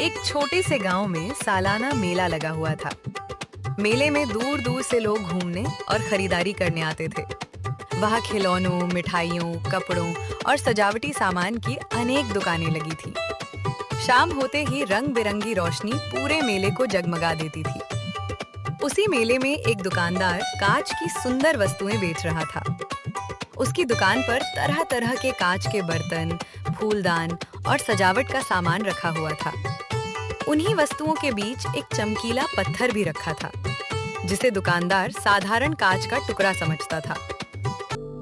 एक छोटे से गांव में सालाना मेला लगा हुआ था। मेले में दूर दूर से लोग घूमने और खरीदारी करने आते थे। वहाँ खिलौनों, मिठाइयों, कपड़ों और सजावटी सामान की अनेक दुकानें लगी थी। शाम होते ही रंग बिरंगी रोशनी पूरे मेले को जगमगा देती थी। उसी मेले में एक दुकानदार कांच की सुंदर वस्तुएं बेच रहा था। उसकी दुकान पर तरह तरह के कांच के बर्तन, फूलदान और सजावट का सामान रखा हुआ था। उन्हीं वस्तुओं के बीच एक चमकीला पत्थर भी रखा था, जिसे दुकानदार साधारण कांच का टुकड़ा समझता था।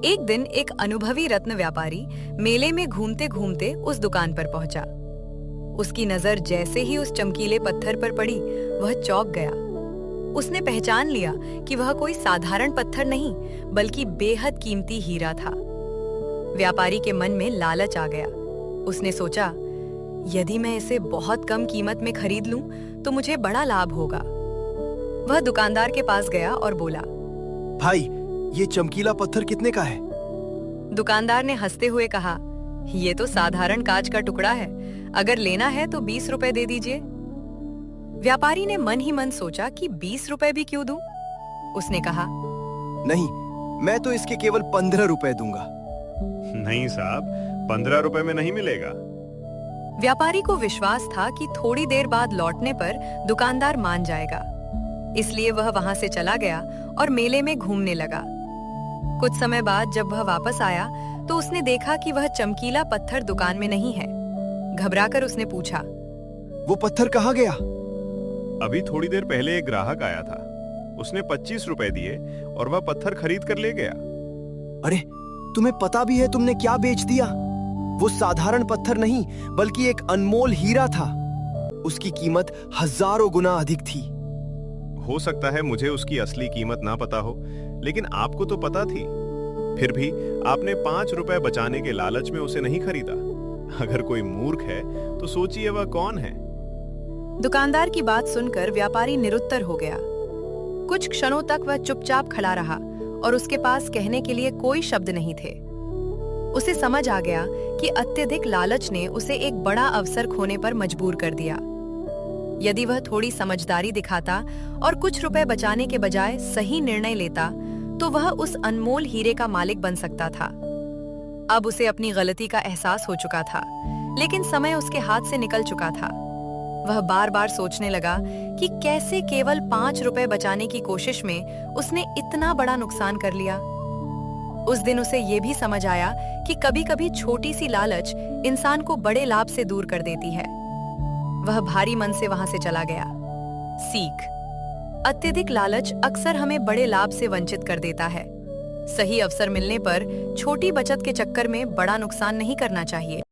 एक दिन एक अनुभवी रत्न व्यापारी मेले में घूमते घूमते उस दुकान पर पहुंचा। उसकी नजर जैसे ही उस चमकीले पत्थर पर पड़ी, वह चौंक गया। उसने पहचान लिया कि वह कोई साधारण पत्थर नहीं, बल्कि बेहद कीमती हीरा था। व्यापारी के मन में लालच आ गया। उसने सोचा, यदि मैं इसे बहुत कम कीमत में खरीद लूं, तो मुझे बड़ा लाभ होगा। वह दुकानदार के पास गया और बोला, भाई, ये चमकीला पत्थर कितने का है? दुकानदार ने हंसते हुए कहा, ये तो साधारण कांच का टुकड़ा है। अगर लेना है तो 20 रुपए दे दीजिए। व्यापारी ने मन ही मन सोचा कि 20 रुपए भी क्यों दूं? उसने कहा, नहीं, मैं तो इसके केवल 15 रुपए दूंगा। नहीं साहब, 15 रुपए में नहीं मिलेगा। व्यापारी को विश्वास था कि थोड़ी देर बाद लौटने पर दुकानदार मान जाएगा। इसलिए वह वहां से चला गया और मेले में घूमने लगा। कुछ समय बाद जब वह वापस आया तो उसने देखा कि वह चमकीला पत्थर दुकान में नहीं है। घबराकर उसने पूछा, वो पत्थर कहाँ गया? अभी थोड़ी देर पहले एक ग्राहक आया था। उसने 25 रुपए दिए और वह पत्थर खरीद कर ले गया। अरे, तुम्हें पता भी है तुमने क्या बेच दिया? वो साधारण पत्थर नहीं, बल्कि एक अनमोल हीरा था। उसकी कीमत हजारों गुना अधिक थी। हो सकता है मुझे उसकी असली कीमत ना पता हो, लेकिन आपको तो पता थी। फिर भी आपने 5 रुपए बचाने के लालच में उसे नहीं खरीदा। अगर कोई मूर्ख है तो सोचिए वह कौन है। दुकानदार की बात सुनकर व्यापारी निरुत्तर हो गया। कुछ क्षणों तक वह चुपचाप खड़ा रहा और उसके पास कहने के लिए कोई शब्द नहीं थे। उसे समझ आ गया कि अत्यधिक लालच ने उसे एक बड़ा अवसर खोने पर मजबूर कर दिया। यदि वह थोड़ी समझदारी दिखाता और कुछ रुपए बचाने के बजाय सही निर्णय लेता, तो वह उस अनमोल हीरे का मालिक बन सकता था। अब उसे अपनी गलती का एहसास हो चुका था, लेकिन समय उसके हाथ से निकल चुका था। वह बार बार सोचने लगा कि कैसे केवल 5 रुपए बचाने की कोशिश में उसने इतना बड़ा नुकसान कर लिया। उस दिन उसे यह भी समझ आया कि कभी-कभी छोटी सी लालच इंसान को बड़े लाभ से दूर कर देती है। वह भारी मन से वहां से चला गया। सीख: अत्यधिक लालच अक्सर हमें बड़े लाभ से वंचित कर देता है। सही अवसर मिलने पर छोटी बचत के चक्कर में बड़ा नुकसान नहीं करना चाहिए।